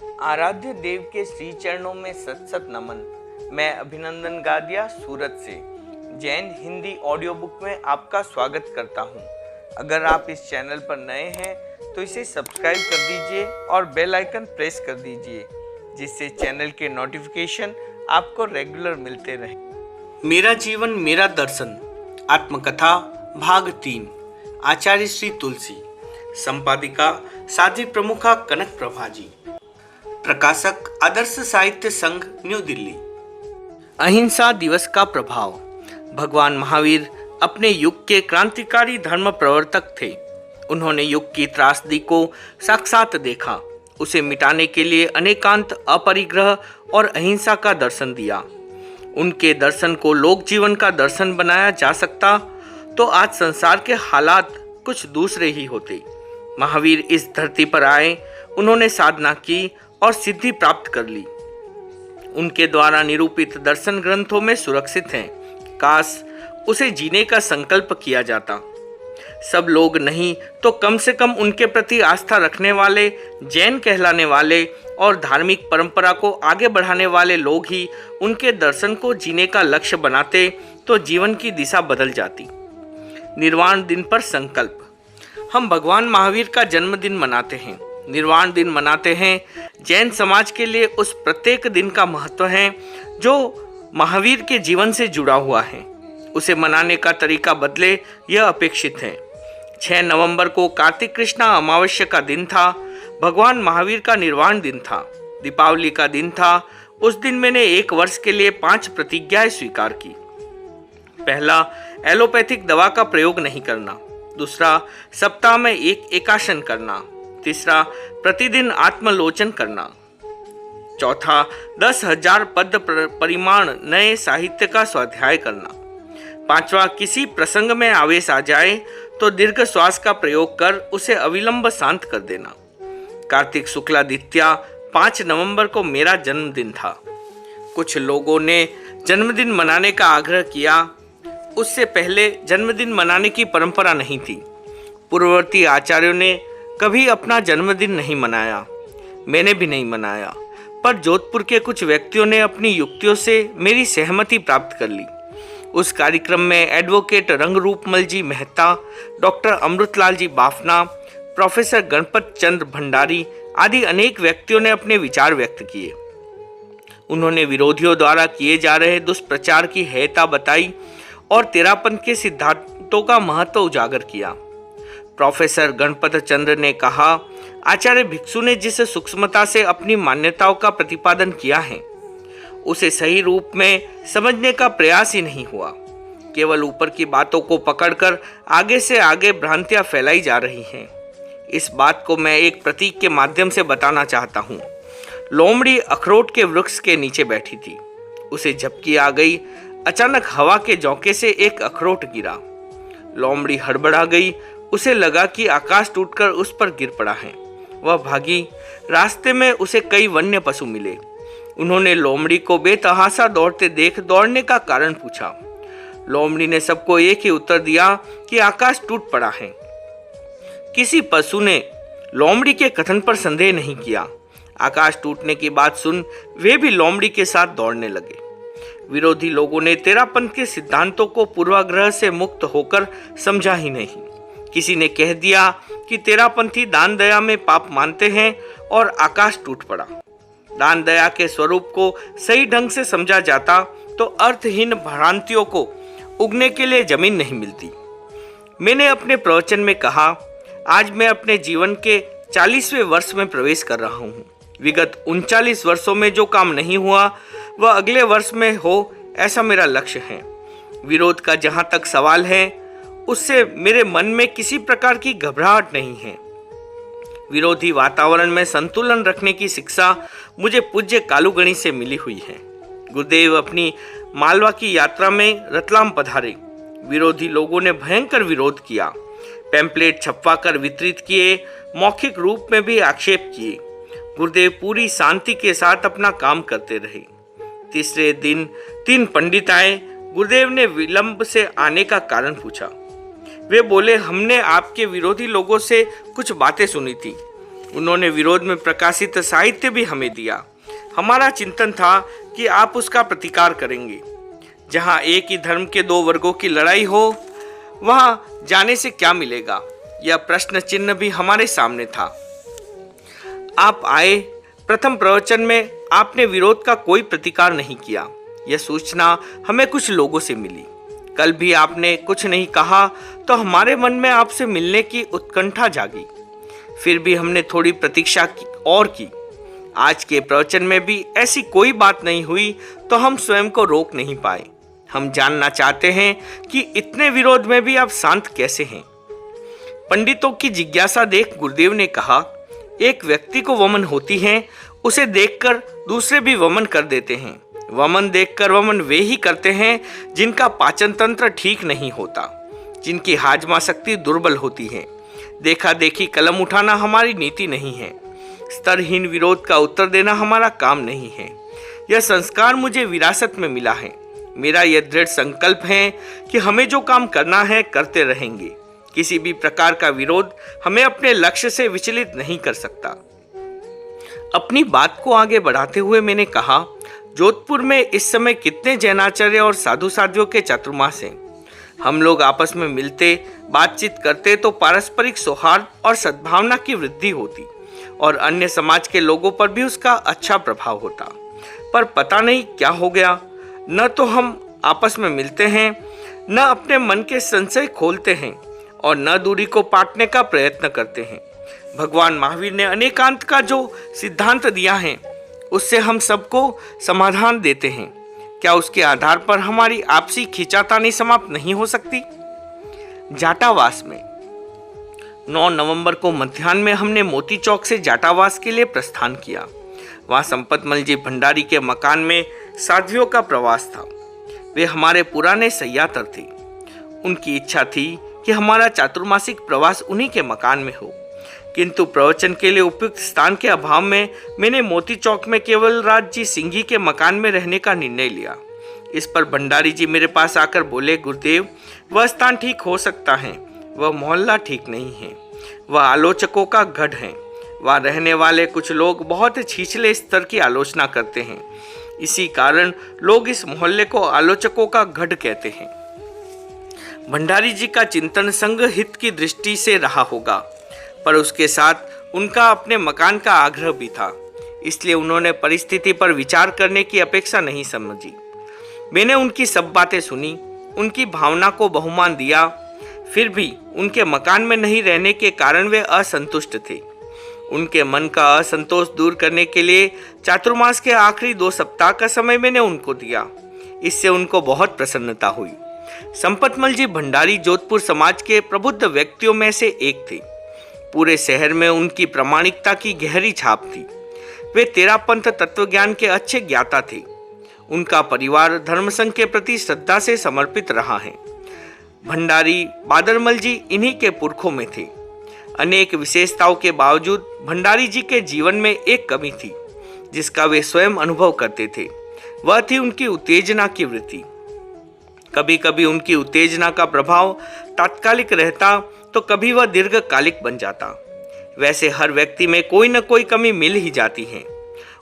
आराध्य देव के श्री चरणों में सत सत नमन। मैं अभिनंदन गादिया सूरत से जैन हिंदी ऑडियो बुक में आपका स्वागत करता हूं। अगर आप इस चैनल पर नए हैं तो इसे सब्सक्राइब कर दीजिए और बेल आइकन प्रेस कर दीजिए, जिससे चैनल के नोटिफिकेशन आपको रेगुलर मिलते रहे। मेरा जीवन मेरा दर्शन आत्मकथा भाग 3, आचार्य श्री तुलसी, संपादिका साध्वी प्रमुखा कनक प्रभा जी, प्रकाशक आदर्श साहित्य संघ, न्यू दिल्ली। अहिंसा दिवस का प्रभाव। भगवान महावीर अपने युग के क्रांतिकारी धर्म प्रवर्तक थे। उन्होंने युग की त्रासदी को साक्षात देखा, उसे मिटाने के लिए अनेकांत, अपरिग्रह और अहिंसा का दर्शन दिया। उनके दर्शन को लोक जीवन का दर्शन बनाया जा सकता तो आज संसार के हालात कुछ दूसरे ही होते। महावीर इस धरती पर आए, उन्होंने साधना की और सिद्धि प्राप्त कर ली। उनके द्वारा निरूपित दर्शन ग्रंथों में सुरक्षित हैं। काश उसे जीने का संकल्प किया जाता। सब लोग नहीं तो कम से कम उनके प्रति आस्था रखने वाले, जैन कहलाने वाले और धार्मिक परंपरा को आगे बढ़ाने वाले लोग ही उनके दर्शन को जीने का लक्ष्य बनाते तो जीवन की दिशा बदल जाती। निर्वाण दिन पर संकल्प। हम भगवान महावीर का जन्मदिन मनाते हैं, निर्वाण दिन मनाते हैं। जैन समाज के लिए उस प्रत्येक दिन का महत्व है जो महावीर के जीवन से जुड़ा हुआ है। उसे मनाने का तरीका बदले, यह अपेक्षित है। 6 नवंबर को कार्तिक कृष्णा अमावस्या का दिन था। भगवान महावीर का निर्वाण दिन था, दीपावली का दिन था। उस दिन मैंने 1 वर्ष के लिए 5 प्रतिज्ञाएं स्वीकार की। पहला, एलोपैथिक दवा का प्रयोग नहीं करना। दूसरा, सप्ताह में 1 एकासन करना। तीसरा, प्रतिदिन आत्मलोचन करना। चौथा, 10,000 पद परिमाण नए साहित्य का स्वाध्याय करना। पांचवा, किसी प्रसंग में आवेश आ जाए तो दीर्घ श्वास का प्रयोग कर उसे अविलंब शांत कर देना। कार्तिक शुक्ला द्वितीया 5 नवंबर को मेरा जन्मदिन था। कुछ लोगों ने जन्मदिन मनाने का आग्रह किया। उससे पहले जन्मदिन मनाने की परंपरा नहीं थी। पूर्ववर्ती आचार्यों ने कभी अपना जन्मदिन नहीं मनाया, मैंने भी नहीं मनाया। पर जोधपुर के कुछ व्यक्तियों ने अपनी युक्तियों से मेरी सहमति प्राप्त कर ली। उस कार्यक्रम में एडवोकेट रंगरूपमल जी मेहता, डॉक्टर अमृतलाल जी बाफना, प्रोफेसर गणपत चंद्र भंडारी आदि अनेक व्यक्तियों ने अपने विचार व्यक्त किए। उन्होंने विरोधियों द्वारा किए जा रहे दुष्प्रचार की हेयता बताई और तेरापंथ के सिद्धांतों का महत्व उजागर किया। प्रोफेसर गणपत चंद्र ने कहा, आचार्य भिक्षु ने जिस सूक्ष्मता से अपनी मान्यताओं का प्रतिपादन किया है, उसे सही रूप में समझने का प्रयास ही नहीं हुआ। केवल ऊपर की बातों को पकड़कर आगे से आगे भ्रांतियां फैलाई जा रही हैं। इस बात को मैं एक प्रतीक के माध्यम से बताना चाहता हूँ। लोमड़ी अखरोट के वृक्ष के नीचे बैठी थी। उसे झपकी आ गई। अचानक हवा के झोंके से एक अखरोट गिरा। लोमड़ी हड़बड़ा गई। उसे लगा कि आकाश टूटकर उस पर गिर पड़ा है। वह भागी। रास्ते में उसे कई वन्य पशु मिले। उन्होंने लोमड़ी को बेतहाशा दौड़ते देख दौड़ने का कारण पूछा। लोमड़ी ने सबको एक ही उत्तर दिया कि आकाश टूट पड़ा है। किसी पशु ने लोमड़ी के कथन पर संदेह नहीं किया। आकाश टूटने की बात सुन वे भी लोमड़ी के साथ दौड़ने लगे। विरोधी लोगों ने तेरापंथ के सिद्धांतों को पूर्वाग्रह से मुक्त होकर समझा ही नहीं। किसी ने कह दिया कि तेरापंथी दान दया में पाप मानते हैं और आकाश टूट पड़ा। दान दया के स्वरूप को सही ढंग से समझा जाता तो अर्थहीन भ्रांतियों को उगने के लिए जमीन नहीं मिलती। मैंने अपने प्रवचन में कहा, आज मैं अपने जीवन के 40वें वर्ष में प्रवेश कर रहा हूँ। विगत 39 वर्षों में जो काम नहीं हुआ वह अगले वर्ष में हो, ऐसा मेरा लक्ष्य है। विरोध का जहाँ तक सवाल है, उससे मेरे मन में किसी प्रकार की घबराहट नहीं है। विरोधी वातावरण में संतुलन रखने की शिक्षा मुझे पूज्य कालूगणी से मिली हुई है। गुरुदेव अपनी मालवा की यात्रा में रतलाम पधारे। विरोधी लोगों ने भयंकर विरोध किया, पैम्पलेट छपवाकर वितरित किए, मौखिक रूप में भी आक्षेप किए। गुरुदेव पूरी शांति के साथ अपना काम करते रहे। तीसरे दिन 3 पंडित आए। गुरुदेव ने विलंब से आने का कारण पूछा। वे बोले, हमने आपके विरोधी लोगों से कुछ बातें सुनी थी। उन्होंने विरोध में प्रकाशित साहित्य भी हमें दिया। हमारा चिंतन था कि आप उसका प्रतिकार करेंगे। जहां एक ही धर्म के दो वर्गों की लड़ाई हो, वहां जाने से क्या मिलेगा, यह प्रश्न चिन्ह भी हमारे सामने था। आप आए, प्रथम प्रवचन में आपने विरोध का कोई प्रतिकार नहीं किया। यह सूचना हमें कुछ लोगों से मिली। कल भी आपने कुछ नहीं कहा तो हमारे मन में आपसे मिलने की उत्कंठा जागी। फिर भी हमने थोड़ी प्रतीक्षा की। आज के प्रवचन में भी ऐसी कोई बात नहीं हुई तो हम स्वयं को रोक नहीं पाए। हम जानना चाहते हैं कि इतने विरोध में भी आप शांत कैसे हैं। पंडितों की जिज्ञासा देख गुरुदेव ने कहा, एक व्यक्ति को वमन होती है, उसे देखकर दूसरे भी वमन कर देते हैं। वमन देखकर वमन वे ही करते हैं जिनका पाचन तंत्र ठीक नहीं होता, जिनकी हाजमा शक्ति दुर्बल होती है। देखा देखी कलम उठाना हमारी नीति नहीं है। स्तरहीन विरोध का उत्तर देना हमारा काम नहीं है। यह संस्कार मुझे विरासत में मिला है। मेरा यह दृढ़ संकल्प है कि हमें जो काम करना है करते रहेंगे। किसी भी प्रकार का विरोध हमें अपने लक्ष्य से विचलित नहीं कर सकता। अपनी बात को आगे बढ़ाते हुए मैंने कहा, जोधपुर में इस समय कितने जैनाचार्य और साधु साध्वियों के चातुर्मास हैं। हम लोग आपस में मिलते, बातचीत करते तो पारस्परिक सौहार्द और सद्भावना की वृद्धि होती और अन्य समाज के लोगों पर भी उसका अच्छा प्रभाव होता। पर पता नहीं क्या हो गया, न तो हम आपस में मिलते हैं, न अपने मन के संशय खोलते हैं और न दूरी को पाटने का प्रयत्न करते हैं। भगवान महावीर ने अनेकांत का जो सिद्धांत दिया है, उससे हम सबको समाधान देते हैं। क्या उसके आधार पर हमारी आपसी खींचातानी समाप्त नहीं हो सकती? जाटावास में 9 नवंबर को मध्याह्न में हमने मोती चौक से जाटावास के लिए प्रस्थान किया। वहाँ संपतमल जी भंडारी के मकान में साध्वियों का प्रवास था। वे हमारे पुराने सयातर थे। उनकी इच्छा थी कि हमारा चातुर्मासिक प्रवास उन्हीं के मकान में हो, किंतु प्रवचन के लिए उपयुक्त स्थान के अभाव में मैंने मोती चौक में केवल राज जी सिंघी के मकान में रहने का निर्णय लिया। इस पर भंडारी जी मेरे पास आकर बोले, गुरुदेव, वह स्थान ठीक हो सकता है, वह मोहल्ला ठीक नहीं है, वह आलोचकों का गढ़ है। वहाँ रहने वाले कुछ लोग बहुत छिछले स्तर की आलोचना करते हैं। इसी कारण लोग इस मोहल्ले को आलोचकों का गढ़ कहते हैं। भंडारी जी का चिंतन संघ हित की दृष्टि से रहा होगा, पर उसके साथ उनका अपने मकान का आग्रह भी था। इसलिए उन्होंने परिस्थिति पर विचार करने की अपेक्षा नहीं समझी। मैंने उनकी सब बातें सुनी, उनकी भावना को बहुमान दिया। फिर भी उनके मकान में नहीं रहने के कारण वे असंतुष्ट थे। उनके मन का असंतोष दूर करने के लिए चातुर्मास के आखिरी 2 सप्ताह का समय मैंने उनको दिया। इससे उनको बहुत प्रसन्नता हुई। संपतमल जी भंडारी जोधपुर समाज के प्रबुद्ध व्यक्तियों में से एक थे। पूरे शहर में उनकी प्रामाणिकता की गहरी छाप थी। वे तेरापंथ तत्वज्ञान के अच्छे ज्ञाता थे। उनका परिवार धर्मसंघ के प्रति श्रद्धा से समर्पित रहा है। भंडारी बादरमल जी इन्हीं के पुरखों में थे। अनेक विशेषताओं के बावजूद भंडारी जी के जीवन में एक कमी थी, जिसका वे स्वयं अनुभव करते थे। वह थी उनकी उत्तेजना की वृत्ति। कभी कभी उनकी उत्तेजना का प्रभाव तात्कालिक रहता तो कभी वह दीर्घकालिक बन जाता। वैसे हर व्यक्ति में कोई न कोई कमी मिल ही जाती है।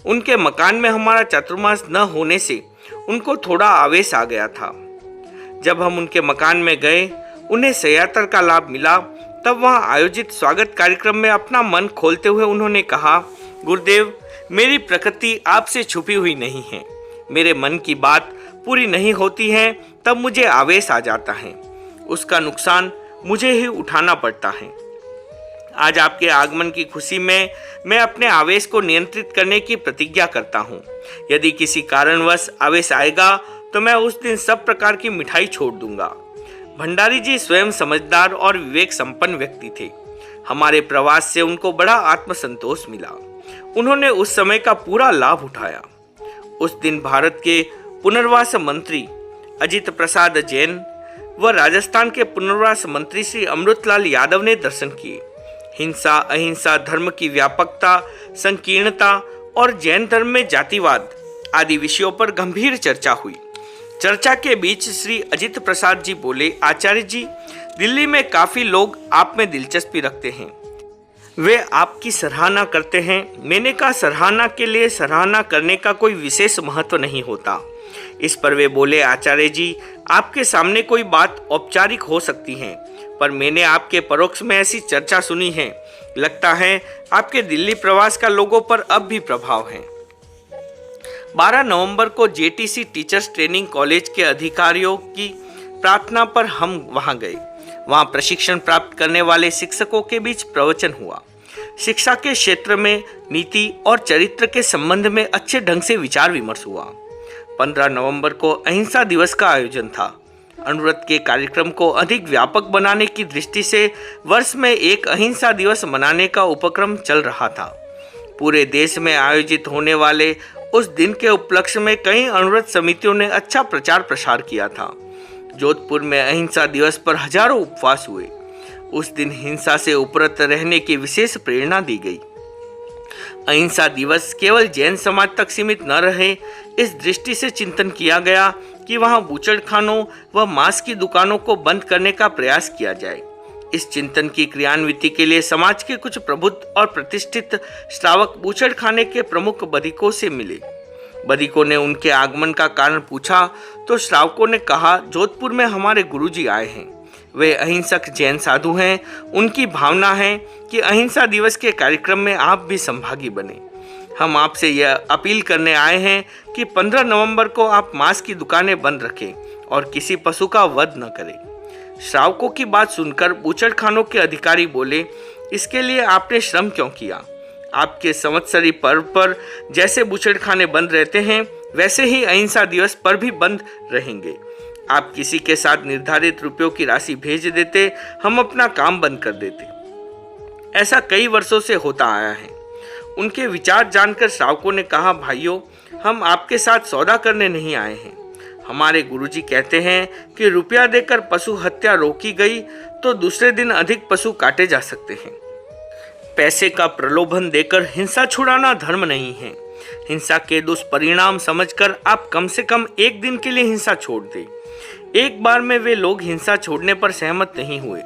उनके मकान में हमारा चातुर्मास न होने से उनको थोड़ा आवेश आ गया था। जब हम उनके मकान में गए, उन्हें सयातर का लाभ मिला, तब वहाँ आयोजित स्वागत कार्यक्रम में अपना मन खोलते हुए उन्होंने कहा, गुरुदेव, मेरी प्रकृति आपसे छुपी हुई नहीं है। मेरे मन की बात पूरी नहीं होती है तब मुझे आवेश आ जाता है। उसका नुकसान मुझे ही उठाना पड़ता है। आज आपके आगमन की खुशी में मैं अपने आवेश को नियंत्रित करने की प्रतिज्ञा करता हूँ। यदि किसी कारणवश आवेश आएगा तो मैं उस दिन सब प्रकार की मिठाई छोड़ दूंगा। भंडारी जी स्वयं समझदार और विवेक संपन्न व्यक्ति थे। हमारे प्रवास से उनको बड़ा आत्मसंतोष मिला। उन्होंने उस समय का पूरा लाभ उठाया। उस दिन भारत के पुनर्वास मंत्री अजित प्रसाद जैन व राजस्थान के पुनर्वास मंत्री श्री अमृतलाल यादव ने दर्शन किए। हिंसा, अहिंसा, धर्म की व्यापकता, संकीर्णता और जैन धर्म में जातिवाद आदि विषयों पर गंभीर चर्चा हुई। चर्चा के बीच श्री अजित प्रसाद जी बोले, आचार्य जी, दिल्ली में काफी लोग आप में दिलचस्पी रखते हैं। वे आपकी सराहना करते हैं। मैंने कहा, सराहना के लिए सराहना करने का कोई विशेष महत्व नहीं होता। इस पर वे बोले, आचार्य जी, आपके सामने कोई बात औपचारिक हो सकती है, पर मैंने आपके परोक्ष में ऐसी चर्चा सुनी है। लगता है आपके दिल्ली प्रवास का लोगों पर अब भी प्रभाव है। 12 नवंबर को जेटीसी टीचर्स ट्रेनिंग कॉलेज के अधिकारियों की प्रार्थना पर हम वहां गए। वहां प्रशिक्षण प्राप्त करने वाले शिक्षकों के बीच प्रवचन हुआ। शिक्षा के क्षेत्र में नीति और चरित्र के संबंध में अच्छे ढंग से विचार विमर्श हुआ। 15 नवंबर को अहिंसा दिवस का आयोजन था। अनुव्रत के कार्यक्रम को अधिक व्यापक बनाने की दृष्टि से वर्ष में एक अहिंसा दिवस मनाने का उपक्रम चल रहा था। पूरे देश में आयोजित होने वाले उस दिन के उपलक्ष्य में कई अनुव्रत समितियों ने अच्छा प्रचार प्रसार किया था। जोधपुर में अहिंसा दिवस पर हजारों उपवास हुए। उस दिन हिंसा से उपरत रहने की विशेष प्रेरणा दी गई। अहिंसा दिवस केवल जैन समाज तक सीमित न रहे, इस दृष्टि से चिंतन किया गया कि वहां बूचड़खानों व मांस की दुकानों को बंद करने का प्रयास किया जाए। इस चिंतन की क्रियान्विति के लिए समाज के कुछ प्रबुद्ध और प्रतिष्ठित श्रावक बूचड़खाने के प्रमुख बधिकों से मिले। बधिकों ने उनके आगमन का कारण पूछा तो श्रावकों ने कहा, जोधपुर में हमारे गुरुजी आए हैं। वे अहिंसक जैन साधु हैं। उनकी भावना है कि अहिंसा दिवस के कार्यक्रम में आप भी संभागी बने। हम आपसे यह अपील करने आए हैं कि 15 नवंबर को आप मांस की दुकानें बंद रखें और किसी पशु का वध न करें। श्रावकों की बात सुनकर बूचड़खानों के अधिकारी बोले, इसके लिए आपने श्रम क्यों किया? आपके संवत्सरी पर्व पर जैसे बूचड़खाने बंद रहते हैं, वैसे ही अहिंसा दिवस पर भी बंद रहेंगे। आप किसी के साथ निर्धारित रुपयों की राशि भेज देते, हम अपना काम बंद कर देते। ऐसा कई वर्षों से होता आया है। उनके विचार जानकर श्रावकों ने कहा, भाइयों, हम आपके साथ सौदा करने नहीं आए हैं। हमारे गुरुजी कहते हैं कि रुपया देकर पशु हत्या रोकी गई तो दूसरे दिन अधिक पशु काटे जा सकते हैं। पैसे का प्रलोभन देकर हिंसा छुड़ाना धर्म नहीं है। हिंसा के दुष्परिणाम समझकर आप कम से कम एक दिन के लिए हिंसा छोड़ दें। एक बार में वे लोग हिंसा छोड़ने पर सहमत नहीं हुए।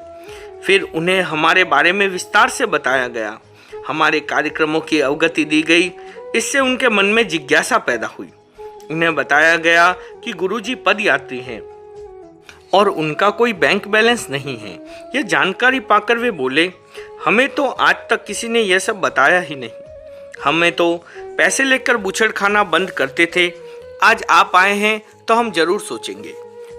फिर उन्हें हमारे बारे में विस्तार से बताया गया, हमारे कार्यक्रमों की अवगति दी गई। इससे उनके मन में जिज्ञासा पैदा हुई। उन्हें बताया गया कि गुरुजी पदयात्री हैं और उनका कोई बैंक बैलेंस नहीं है। यह जानकारी पाकर वे बोले, हमें तो आज तक किसी ने यह सब बताया ही नहीं। हमें तो पैसे लेकर बूचड़खाना बंद करते थे। आज आप आए हैं तो हम जरूर सोचेंगे।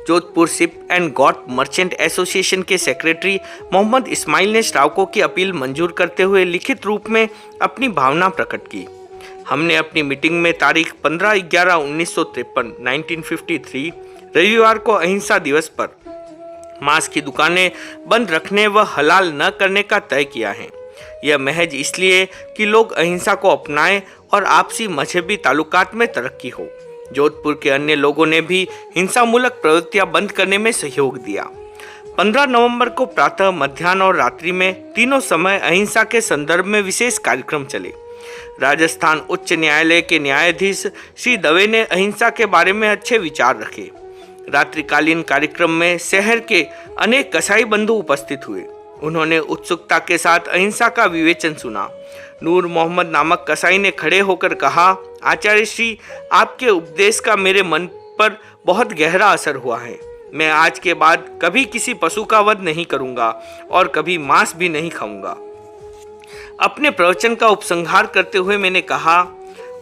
Jodhpur ship and got merchant association के सेक्रेटरी मोहम्मद इस्माइल ने श्रावकों की अपील मंजूर करते हुए लिखित रूप में अपनी भावना प्रकट की। हमने अपनी मीटिंग में तारीख 15/11/1953 1953 रविवार को अहिंसा दिवस पर मांस की दुकानें बंद रखने व हलाल न करने का तय किया है। यह महज इसलिए कि लोग अहिंसा को अपनाएं और आपसी मजहबी ताल्लुकात में तरक्की हो। जोधपुर के अन्य लोगों ने भी हिंसा मूलक प्रवृत्तियां बंद करने में सहयोग दिया। 15 नवंबर को प्रातः, मध्याह्न और रात्रि में तीनों समय अहिंसा के संदर्भ में विशेष कार्यक्रम चले। राजस्थान उच्च न्यायालय के न्यायाधीश श्री दवे ने अहिंसा के बारे में अच्छे विचार रखे। रात्रिकालीन कार्यक्रम में शहर के अनेक कसाई बंधु उपस्थित हुए। उन्होंने उत्सुकता के साथ अहिंसा का विवेचन सुना। नूर मोहम्मद नामक कसाई ने खड़े होकर कहा, आचार्य श्री, आपके उपदेश का मेरे मन पर बहुत गहरा असर हुआ है। मैं आज के बाद कभी किसी पशु का वध नहीं करूंगा और कभी मांस भी नहीं खाऊंगा। अपने प्रवचन का उपसंहार करते हुए मैंने कहा,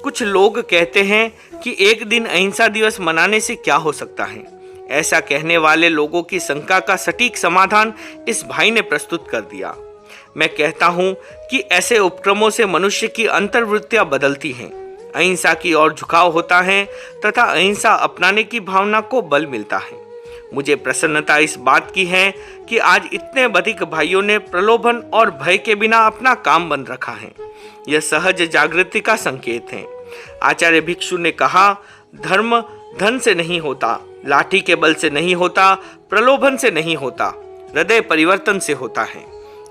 कुछ लोग कहते हैं कि एक दिन अहिंसा दिवस मनाने से क्या हो सकता है। ऐसा कहने वाले लोगों की शंका का सटीक समाधान इस भाई ने प्रस्तुत कर दिया। मैं कहता हूं कि ऐसे उपक्रमों से मनुष्य की अंतर्वृत्तियां बदलती हैं, अहिंसा की ओर झुकाव होता है तथा अहिंसा अपनाने की भावना को बल मिलता है। मुझे प्रसन्नता इस बात की है कि आज इतने अधिक भाइयों ने प्रलोभन और भय के बिना अपना काम बंद रखा है। यह सहज जागृति का संकेत है। आचार्य भिक्षु ने कहा, धर्म धन से नहीं होता, लाठी के बल से नहीं होता, प्रलोभन से नहीं होता, हृदय परिवर्तन से होता है।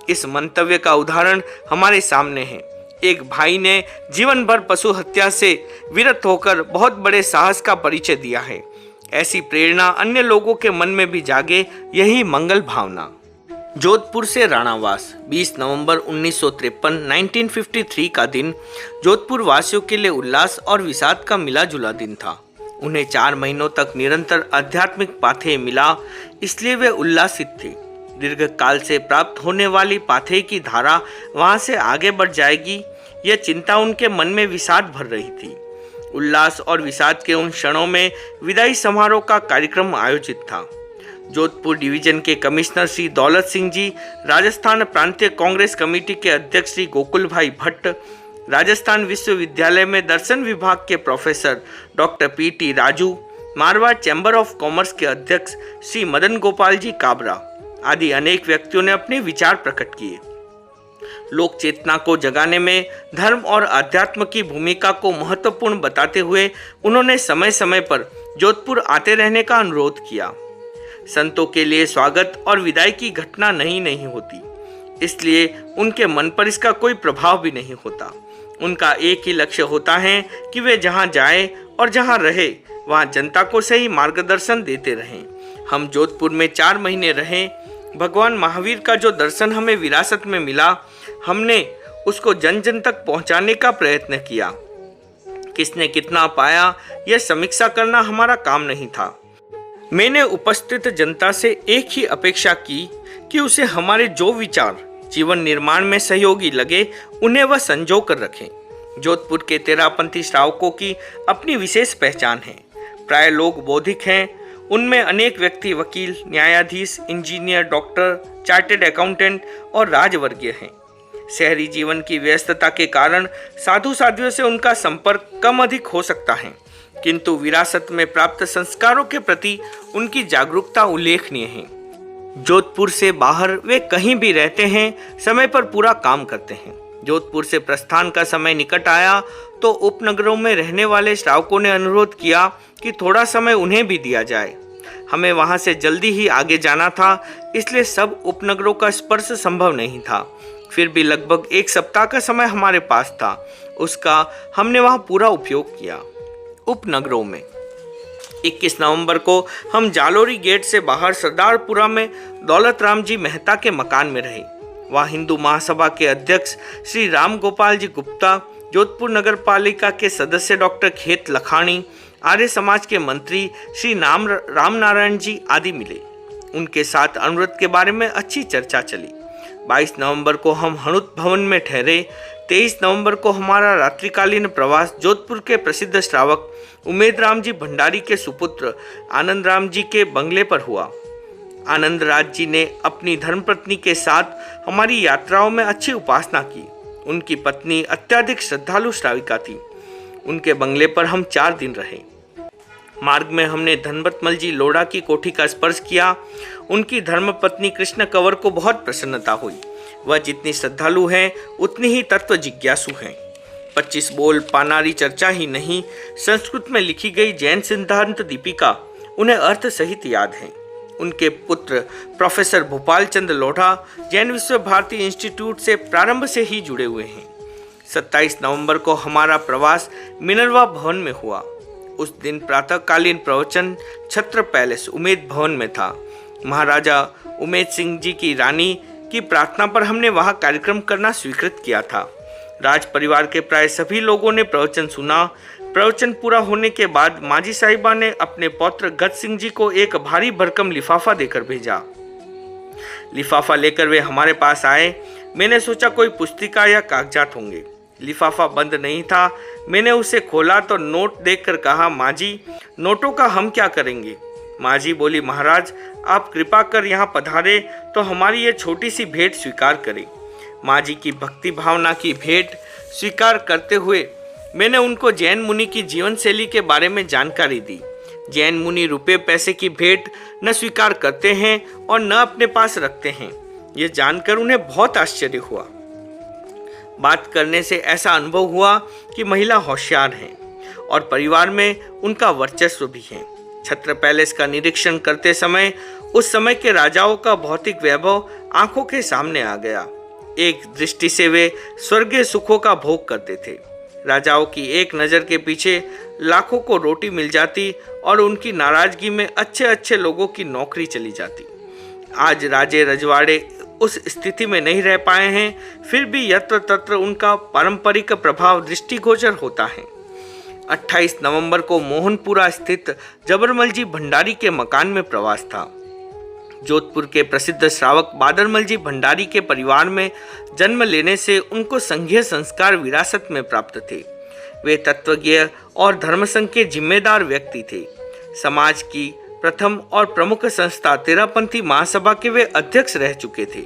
इस मंतव्य का उदाहरण हमारे सामने है। एक भाई ने जीवन भर पशु हत्या से विरत होकर बहुत बड़े साहस का परिचय दिया है। ऐसी प्रेरणा अन्य लोगों के मन में भी जागे, यही मंगल भावना। जोधपुर से राणावास 20 नवंबर 1953 1953 का दिन जोधपुर वासियों के लिए उल्लास और विषाद का मिला जुला दिन था। उन्हें 4 महीनों तक निरंतर आध्यात्मिक पाथेय मिला, इसलिए वे उल्लासित थे। दीर्घ काल से प्राप्त होने वाली पाथेय की धारा वहां से आगे बढ़ जाएगी, यह चिंता उनके मन में विषाद भर रही थी। उल्लास और विषाद के उन क्षणों में विदाई समारोह का कार्यक्रम आयोजित था। जोधपुर डिवीजन के कमिश्नर श्री दौलत सिंह जी, राजस्थान प्रांतीय कांग्रेस कमेटी के अध्यक्ष श्री गोकुल भाई भट्ट, राजस्थान विश्वविद्यालय में दर्शन विभाग के professor doctor P T. Raju, Marwar chamber of commerce के अध्यक्ष श्री मदन गोपाल जी काबरा आदि अनेक व्यक्तियों ने अपने विचार प्रकट किए। लोक चेतना को जगाने में धर्म और अध्यात्म की भूमिका को महत्वपूर्ण बताते हुए उन्होंने समय समय पर जोधपुर आते रहने का अनुरोध किया। संतों के लिए स्वागत और विदाई की घटना नहीं होती, इसलिए उनके मन पर इसका कोई प्रभाव भी नहीं होता। उनका एक ही लक्ष्य होता है कि वे जहां जाए और जहां रहे वहां जनता को सही मार्गदर्शन देते रहें। हम जोधपुर में 4 महीने रहे। भगवान महावीर का जो दर्शन हमें विरासत में मिला, हमने उसको जन जन तक पहुंचाने का प्रयत्न किया। किसने कितना पाया, यह समीक्षा करना हमारा काम नहीं था। मैंने उपस्थित जनता से एक ही अपेक्षा की कि उसे हमारे जो विचार जीवन निर्माण में सहयोगी लगे, उन्हें वह संजो कर रखें। जोधपुर के तेरापंथी श्रावकों की अपनी विशेष पहचान है। प्राय लोग बौद्धिक हैं। उनमें अनेक व्यक्ति वकील, न्यायाधीश, इंजीनियर, डॉक्टर, चार्टेड अकाउंटेंट और राजवर्गीय हैं। शहरी जीवन की व्यस्तता के कारण साधु साध्वियों से उनका संपर्क कम अधिक हो सकता है, किंतु विरासत में प्राप्त संस्कारों के प्रति उनकी जागरूकता उल्लेखनीय है। जोधपुर से बाहर वे कहीं भी रहते हैं, समय पर पूरा काम करते हैं। जोधपुर से प्रस्थान का समय निकट आया तो उपनगरों में रहने वाले श्रावकों ने अनुरोध किया कि थोड़ा समय उन्हें भी दिया जाए। हमें वहां से जल्दी ही आगे जाना था, इसलिए सब उपनगरों का स्पर्श संभव नहीं था। फिर भी लगभग 1 सप्ताह का समय हमारे पास था, उसका हमने वहां पूरा उपयोग किया। उपनगरों में 21 नवंबर को हम जालोरी गेट से बाहर सरदारपुरा में दौलत राम जी मेहता के मकान में रहे। वहाँ हिंदू महासभा के अध्यक्ष श्री राम गोपाल जी गुप्ता, जोधपुर नगर पालिका के सदस्य डॉक्टर खेत लखानी, आर्य समाज के मंत्री श्री राम नारायण जी आदि मिले। उनके साथ अनुव्रत के बारे में अच्छी चर्चा चली। 22 नवंबर को हम हणुत भवन में ठहरे। 23 नवंबर को हमारा रात्रिकालीन प्रवास जोधपुर के प्रसिद्ध श्रावक उमेद राम जी भंडारी के सुपुत्र आनंद राम जी के बंगले पर हुआ। आनंद राज जी ने अपनी धर्मपत्नी के साथ हमारी यात्राओं में अच्छी उपासना की। उनकी पत्नी अत्यधिक श्रद्धालु श्राविका थी। उनके बंगले पर हम 4 दिन रहे। मार्ग में हमने धनबतमल जी लोढ़ा की कोठी का स्पर्श किया। उनकी धर्मपत्नी कृष्ण कंवर को बहुत प्रसन्नता हुई। वह जितनी श्रद्धालु हैं, उतनी ही तत्व जिज्ञासु हैं। 25 बोल पानारी चर्चा ही नहीं, संस्कृत में लिखी गई जैन सिद्धांत दीपिका उन्हें अर्थ सहित याद है। उनके पुत्र प्रोफेसर भोपाल चंद लोढ़ा जैन विश्व भारती इंस्टीट्यूट से प्रारंभ से ही जुड़े हुए हैं। 27 नवंबर को हमारा प्रवास मिनर्वा भवन में हुआ। उस दिन प्रातःकालीन प्रवचन छत्र पैलेस उमेद भवन में था। महाराजा उमेद सिंह जी की रानी की प्रार्थना पर हमने वहां कार्यक्रम करना स्वीकृत किया था। राज परिवार के प्राय सभी लोगों ने प्रवचन सुना। प्रवचन पूरा होने के बाद माजी साहिबा ने अपने पौत्र गत सिंह जी को एक भारी भरकम लिफाफा देकर भेजा। लिफाफा लेकर वे हमारे पास आए। मैंने सोचा कोई पुस्तिका या कागजात होंगे। लिफाफा बंद नहीं था। मैंने उसे खोला तो नोट देखकर कहा, माँ जी, नोटों का हम क्या करेंगे? माँ जी बोली, महाराज आप कृपा कर यहाँ पधारे तो हमारी ये छोटी सी भेंट स्वीकार करें। माँ जी की भक्ति भावना की भेंट स्वीकार करते हुए मैंने उनको जैन मुनि की जीवन शैली के बारे में जानकारी दी। जैन मुनि रुपए पैसे की भेंट न स्वीकार करते हैं और न अपने पास रखते हैं। ये जानकर उन्हें बहुत आश्चर्य हुआ। बात करने से ऐसा अनुभव हुआ कि महिला होशियार हैं और परिवार में उनका वर्चस्व भी है। छत्र पैलेस का निरीक्षण करते समय उस समय के राजाओं का भौतिक वैभव आंखों के सामने आ गया। एक दृष्टि से वे स्वर्गीय सुखों का भोग करते थे। राजाओं की एक नज़र के पीछे लाखों को रोटी मिल जाती और उनकी नाराजगी में अच्छे अच्छे लोगों की नौकरी चली जाती। आज राजे रजवाड़े उस स्थिति में नहीं रह पाए हैं, फिर भी यत्र तत्र उनका पारंपरिक प्रभाव दृष्टिगोचर होता है। 28 नवंबर को मोहनपुरा स्थित जबरमल जी भंडारी के मकान में प्रवास था। जोधपुर के प्रसिद्ध श्रावक बादरमल जी भंडारी के परिवार में जन्म लेने से उनको संघीय संस्कार विरासत में प्राप्त थे। वे तत्वज्ञ और धर्मसंघ के जिम्मेदार व्यक्ति थे। समाज की प्रथम और प्रमुख संस्था तेरापंथी महासभा के वे अध्यक्ष रह चुके थे।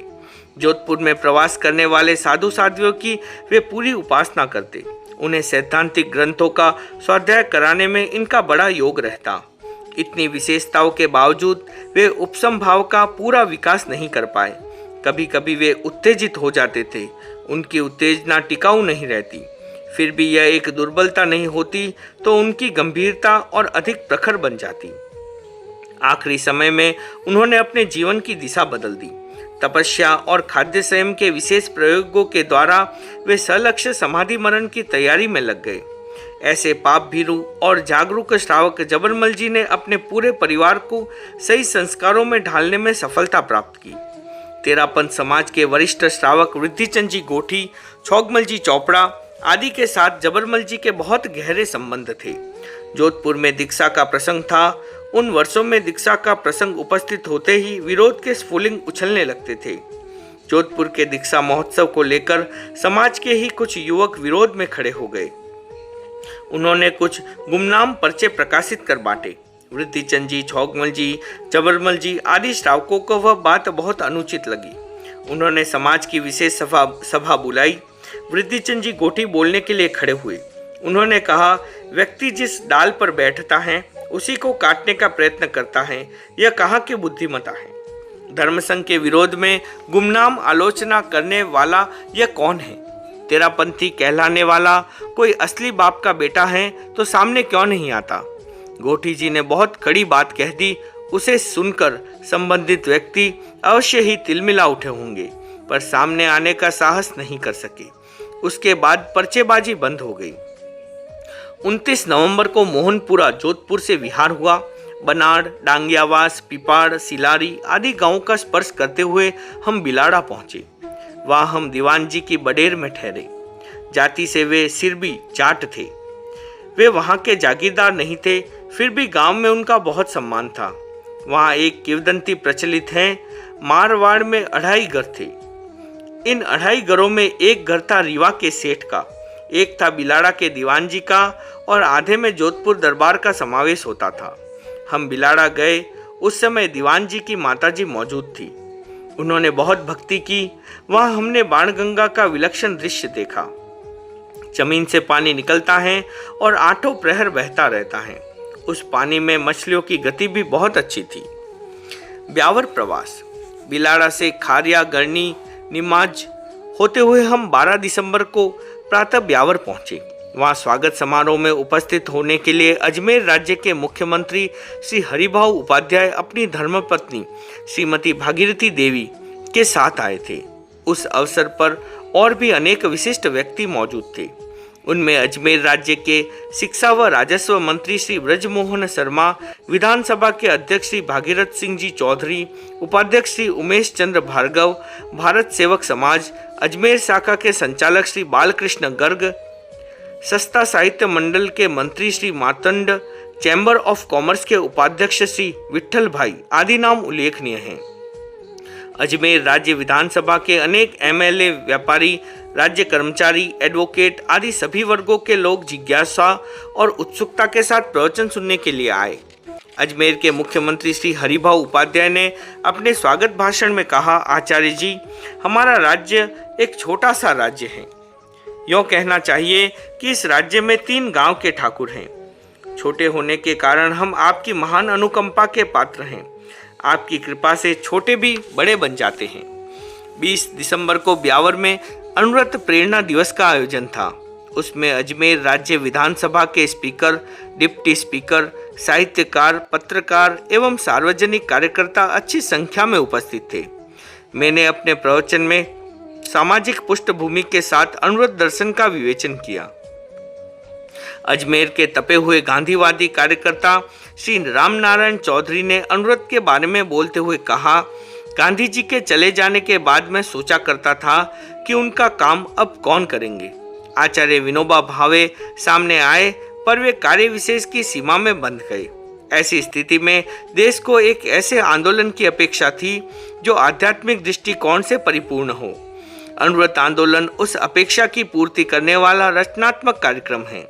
जोधपुर में प्रवास करने वाले साधु साध्वियों की वे पूरी उपासना करते। उन्हें सैद्धांतिक ग्रंथों का स्वाध्याय कराने में इनका बड़ा योग रहता। इतनी विशेषताओं के बावजूद वे उपसम भाव का पूरा विकास नहीं कर पाए। कभी कभी वे उत्तेजित हो जाते थे। उनकी उत्तेजना टिकाऊ नहीं रहती। फिर भी यह एक दुर्बलता नहीं होती तो उनकी गंभीरता और अधिक प्रखर बन जाती। आखिरी समय में उन्होंने अपने जीवन की दिशा बदल दी। तपस्या और खाद्य संयम के विशेष प्रयोगों के द्वारा वे सलक्ष्य समाधि मरण की तैयारी में लग गए। ऐसे पाप भीरु और जागरूक श्रावक जबरमल जी ने अपने पूरे परिवार को सही संस्कारों में ढालने में सफलता प्राप्त की। तेरापंथ समाज के वरिष्ठ श्रावक वृद्धिचंद जी गोठी, छौगमल जी चोपड़ा आदि के साथ जबरमल जी के बहुत गहरे संबंध थे। जोधपुर में दीक्षा का प्रसंग था। उन वर्षों में दीक्षा का प्रसंग उपस्थित होते ही विरोध के स्फुलिंग उछलने लगते थे। जोधपुर के दीक्षा महोत्सव को लेकर समाज के ही कुछ युवक विरोध में खड़े हो गए। उन्होंने कुछ गुमनाम पर्चे प्रकाशित कर बांटे। वृद्धिचंद जी, छौगमल जी, जबरमल जी आदि श्रावकों को वह बात बहुत अनुचित लगी। उन्होंने समाज की विशेष सभा बुलाई। वृद्धिचंद जी गोठी बोलने के लिए खड़े हुए। उन्होंने कहा, व्यक्ति जिस डाल पर बैठता है उसी को काटने का प्रयत्न करता है, यह कहाँ की बुद्धिमत्ता है। धर्मसंघ के विरोध में गुमनाम आलोचना करने वाला यह कौन है? तेरापंथी कहलाने वाला कोई असली बाप का बेटा है तो सामने क्यों नहीं आता? गोठी जी ने बहुत कड़ी बात कह दी। उसे सुनकर संबंधित व्यक्ति अवश्य ही तिलमिला उठे होंगे, पर सामने आने का साहस नहीं कर सके। उसके बाद पर्चेबाजी बंद हो गई। 29 नवंबर को मोहनपुरा जोधपुर से विहार हुआ। बनाड़, डांगियावास, पिपाड़, सिलारी आदि गांवों का स्पर्श करते हुए हम बिलाड़ा पहुंचे। वहां हम दीवान जी की बडेर में ठहरे। जाति से वे सिरबी जाट थे। वे वहां के जागीरदार नहीं थे, फिर भी गांव में उनका बहुत सम्मान था। वहां एक किंवदंती प्रचलित है। मारवाड़ में 2.5 घर थे। इन 2.5 घरों में एक घर था रीवा के सेठ का, एक था बिलाड़ा के दीवान जी का और आधे में जोधपुर दरबार का समावेश होता था। हम बिलाड़ा गए। उस समय दीवान जी की माताजी मौजूद थी। उन्होंने बहुत भक्ति की। वहां हमने बाणगंगा का विलक्षण दृश्य देखा। जमीन से पानी निकलता है और 8 प्रहर बहता रहता है। उस पानी में मछलियों की गति भी बहुत अच्छी थी। ब्यावर प्रवास। बिलाड़ा से खारिया, गरनी, निमाज होते हुए हम 12 दिसंबर को प्रातः ब्यावर पहुंचे। वहां स्वागत समारोह में उपस्थित होने के लिए अजमेर राज्य के मुख्यमंत्री श्री हरिभाऊ उपाध्याय अपनी धर्मपत्नी श्रीमती भागीरथी देवी के साथ आए थे। उस अवसर पर और भी अनेक विशिष्ट व्यक्ति मौजूद थे। उनमें अजमेर राज्य के शिक्षा व राजस्व मंत्री श्री ब्रजमोहन शर्मा, विधानसभा के अध्यक्ष श्री भागीरथ सिंह जी चौधरी, उपाध्यक्ष श्री उमेश चंद्र भार्गव, भारत सेवक समाज अजमेर शाखा के संचालक श्री बालकृष्ण गर्ग, सस्ता साहित्य मंडल के मंत्री Shri Matand, chamber of commerce के उपाध्यक्ष श्री विट्ठल भाई आदि नाम उल्लेखनीय हैं। अजमेर राज्य विधानसभा के अनेक एमएलए, व्यापारी, राज्य कर्मचारी, एडवोकेट आदि सभी वर्गों के लोग जिज्ञासा और उत्सुकता के साथ प्रवचन सुनने के लिए आए। अजमेर के मुख्यमंत्री श्री हरिभाऊ उपाध्याय ने अपने स्वागत भाषण में कहा, आचार्य जी, हमारा राज्य एक छोटा सा राज्य है। यूँ कहना चाहिए कि इस राज्य में 3 गांव के ठाकुर हैं। छोटे होने के कारण हम आपकी महान अनुकंपा के पात्र हैं। आपकी कृपा से छोटे भी बड़े बन जाते हैं। 20 दिसंबर को ब्यावर में अनुव्रत प्रेरणा दिवस का आयोजन था। उसमें अजमेर राज्य विधानसभा के स्पीकर, डिप्टी स्पीकर, साहित्यकार, पत्रकार एवं सार्वजनिक कार्यकर्ता अच्छी संख्या में उपस्थित थे। मैंने अपने प्रवचन में सामाजिक पृष्ठभूमि के साथ अनुव्रत दर्शन का विवेचन किया। अजमेर के तपे हुए गांधीवादी कार्यकर्ता श्री रामनारायण चौधरी ने अनुव्रत के बारे में बोलते हुए कहा गांधी जी के चले जाने के बाद मैं सोचा करता था कि उनका काम अब कौन करेंगे। आचार्य विनोबा भावे सामने आए, पर वे कार्य विशेष की सीमा में बंध गए। ऐसी स्थिति में देश को एक ऐसे आंदोलन की अपेक्षा थी जो आध्यात्मिक दृष्टिकोण से परिपूर्ण हो। अनुव्रत आंदोलन उस अपेक्षा की पूर्ति करने वाला रचनात्मक कार्यक्रम है।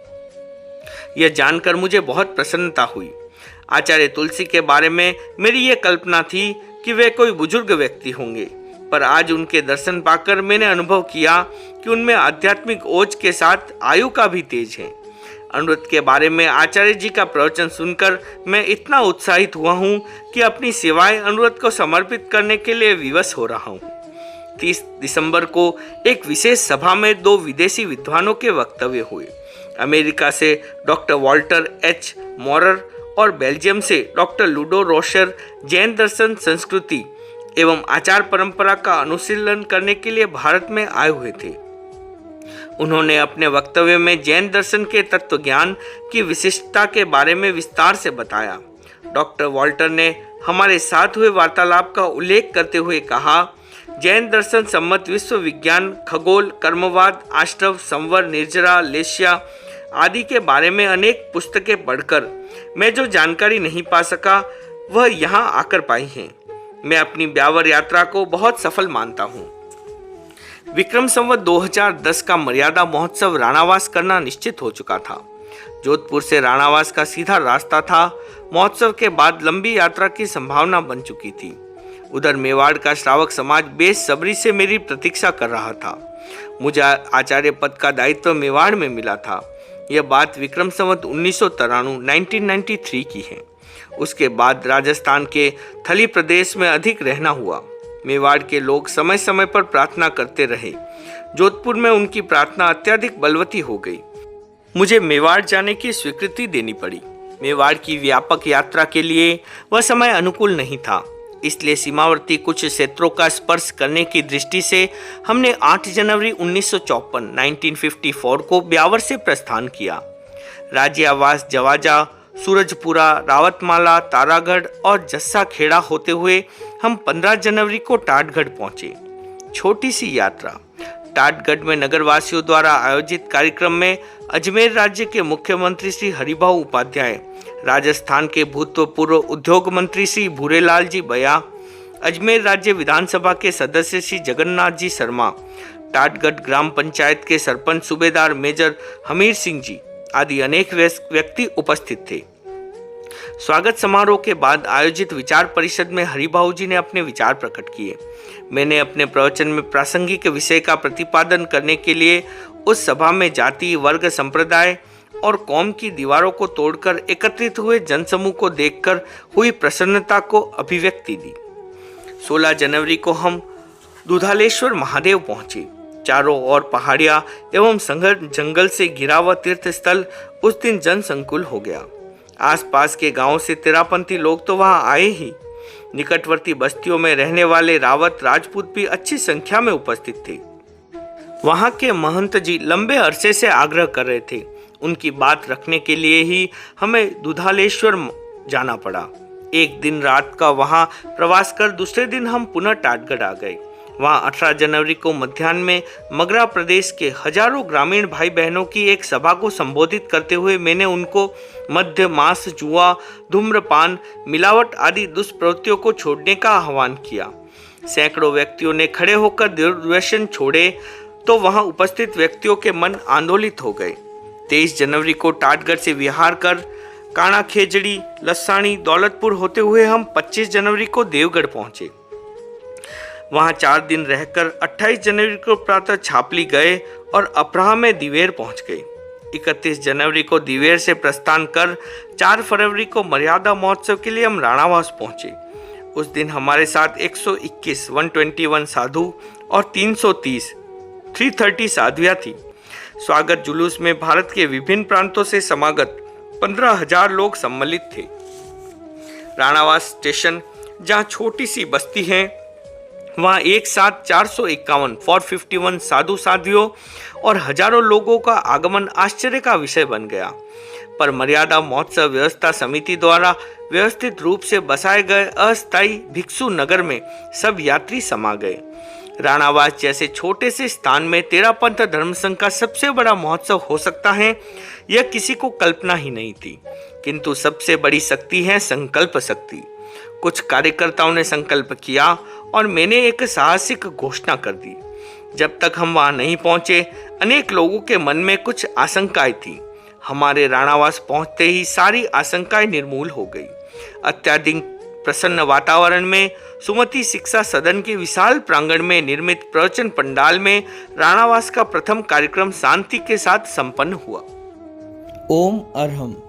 यह जानकर मुझे बहुत प्रसन्नता हुई। आचार्य तुलसी के बारे में मेरी यह कल्पना थी कि वे कोई बुजुर्ग व्यक्ति होंगे, पर आज उनके दर्शन पाकर मैंने अनुभव किया कि उनमें आध्यात्मिक ओज के साथ आयु का भी तेज है। अनुव्रत के बारे में आचार्य जी का प्रवचन सुनकर मैं इतना उत्साहित हुआ हूँ कि अपनी सेवाएं अनुव्रत को समर्पित करने के लिए विवश हो रहा हूँ। 30 दिसंबर को एक विशेष सभा में 2 विदेशी विद्वानों के वक्तव्य हुए। अमेरिका से डॉक्टर वॉल्टर एच मॉरर और बेल्जियम से डॉक्टर लूडो रोशर जैन दर्शन, संस्कृति एवं आचार परंपरा का अनुशीलन करने के लिए भारत में आए हुए थे। उन्होंने अपने वक्तव्य में जैन दर्शन के तत्वज्ञान की विशिष्टता के बारे में विस्तार से बताया। डॉक्टर वॉल्टर ने हमारे साथ हुए वार्तालाप का उल्लेख करते हुए कहा, जैन दर्शन सम्मत विश्व विज्ञान, खगोल, कर्मवाद, आश्रव, संवर, निर्जरा, लेस्या आदि के बारे में अनेक पुस्तकें पढ़कर मैं जो जानकारी नहीं पा सका वह यहाँ आकर पाई है। मैं अपनी ब्यावर यात्रा को बहुत सफल मानता हूँ। विक्रम संवत 2010 का मर्यादा महोत्सव राणावास करना निश्चित हो चुका था। जोधपुर से राणावास का सीधा रास्ता था। महोत्सव के बाद लंबी यात्रा की संभावना बन चुकी थी। उधर मेवाड़ का श्रावक समाज बेसब्री से मेरी प्रतीक्षा कर रहा था। मुझे आचार्य पद का दायित्व मेवाड़ में मिला था। यह बात विक्रम संवत 1993 की है। उसके बाद राजस्थान के थली प्रदेश में अधिक रहना हुआ। मेवाड़ के लोग समय समय पर प्रार्थना करते रहे। जोधपुर में उनकी प्रार्थना अत्यधिक बलवती हो गई। मुझे मेवाड़ जाने की स्वीकृति देनी पड़ी। मेवाड़ की व्यापक यात्रा के लिए वह समय अनुकूल नहीं था, इसलिए सीमावर्ती कुछ क्षेत्रों का स्पर्श करने की दृष्टि से हमने 8 जनवरी 1954 को ब्यावर से प्रस्थान किया। राज्य आवास जवाजा, सूरजपुरा, रावतमाला, तारागढ़ और जस्सा खेड़ा होते हुए हम 15 जनवरी को टाटगढ़ पहुंचे। छोटी सी यात्रा। टाटगढ़ में नगरवासियों द्वारा आयोजित कार्यक्रम में अजमेर राज्य के मुख्यमंत्री श्री हरिभाऊ उपाध्याय, राजस्थान के भूतपूर्व उद्योग मंत्री श्री भूरेलाल जी बया, अजमेर राज्य विधानसभा के सदस्य श्री जगन्नाथ जी शर्मा, टाटगढ़ ग्राम पंचायत के सरपंच सूबेदार मेजर हमीर सिंह जी आदि अनेक व्यक्ति उपस्थित थे। स्वागत समारोह के बाद आयोजित विचार परिषद में हरिभाऊ जी ने अपने विचार प्रकट किए। मैंने अपने प्रवचन में प्रासंगिक विषय का प्रतिपादन करने के लिए उस सभा में जाति, वर्ग, संप्रदाय और कौम की दीवारों को तोड़कर एकत्रित हुए जनसमूह को देखकर हुई प्रसन्नता को अभिव्यक्ति दी। 16 जनवरी को हम दुधालेश्वर महादेव पहुंचे। चारों ओर पहाड़ियां एवं जंगल से घिरा हुआ तीर्थ स्थल उस दिन जनसंकुल हो गया। आसपास के गांवों से तेरापंथी लोग तो वहां आए ही। निकटवर्ती बस्तियों में रहने वाले रावत, राजपूत भी अच्छी संख्या में उपस्थित थे। वहां के महंत जी लंबे अरसे से आग्रह कर रहे थे। उनकी बात रखने के लिए ही हमें दुधालेश्वर जाना पड़ा। एक दिन रात का वहां प्रवास कर दूसरे दिन हम पुनः टाटगढ़ आ गए। वहां 18 जनवरी को मध्याह्न में मगरा प्रदेश के हजारों ग्रामीण भाई बहनों की एक सभा को संबोधित करते हुए मैंने उनको मद्य, मांस, जुआ, धूम्रपान, मिलावट आदि दुष्प्रवृत्तियों को छोड़ने का आह्वान किया। सैकड़ों व्यक्तियों ने खड़े होकर दुर्व्यसन छोड़े तो वहां उपस्थित व्यक्तियों के मन आंदोलित हो गए। 23 जनवरी को टाटगढ़ से विहार कर काणा खेजड़ी, लसाणी, दौलतपुर होते हुए हम 25 जनवरी को देवगढ़ पहुंचे। वहां 4 दिन रहकर 28 जनवरी को प्रातः छापली गए और अपराह में दिवेर पहुंच गए। 31 जनवरी को दिवेर से प्रस्थान कर 4 फरवरी को मर्यादा महोत्सव के लिए हम राणावास पहुंचे। उस दिन हमारे साथ 121 साधु और 330 साध्वियाँ थी। स्वागत जुलूस में भारत के विभिन्न प्रांतों से समागत 15,000 लोग सम्मिलित थे। राणावास स्टेशन, जहाँ छोटी सी बस्ती है, वहाँ एक साथ 451 साधु साध्वियों और हजारों लोगों का आगमन आश्चर्य का विषय बन गया। पर मर्यादा महोत्सव व्यवस्था समिति द्वारा व्यवस्थित रूप से बसाए गए अस्थायी भिक्षु नगर में सब यात्री समा गए। राणावास जैसे छोटे से स्थान में तेरापंथ धर्म संघ का सबसे बड़ा महोत्सव हो सकता है, यह किसी को कल्पना ही नहीं थी। किंतु सबसे बड़ी शक्ति है संकल्प शक्ति। कुछ कार्यकर्ताओं ने संकल्प किया और मैंने एक साहसिक घोषणा कर दी। जब तक हम वहां नहीं पहुंचे, अनेक लोगों के मन में कुछ आशंकाएं थी। हमारे राणावास पहुंचते ही सारी आशंकाएं निर्मूल हो गई। अत्यधिक प्रसन्न वातावरण में सुमति शिक्षा सदन के विशाल प्रांगण में निर्मित प्रवचन पंडाल में राणावास का प्रथम कार्यक्रम शांति के साथ संपन्न हुआ। ओम अरहम।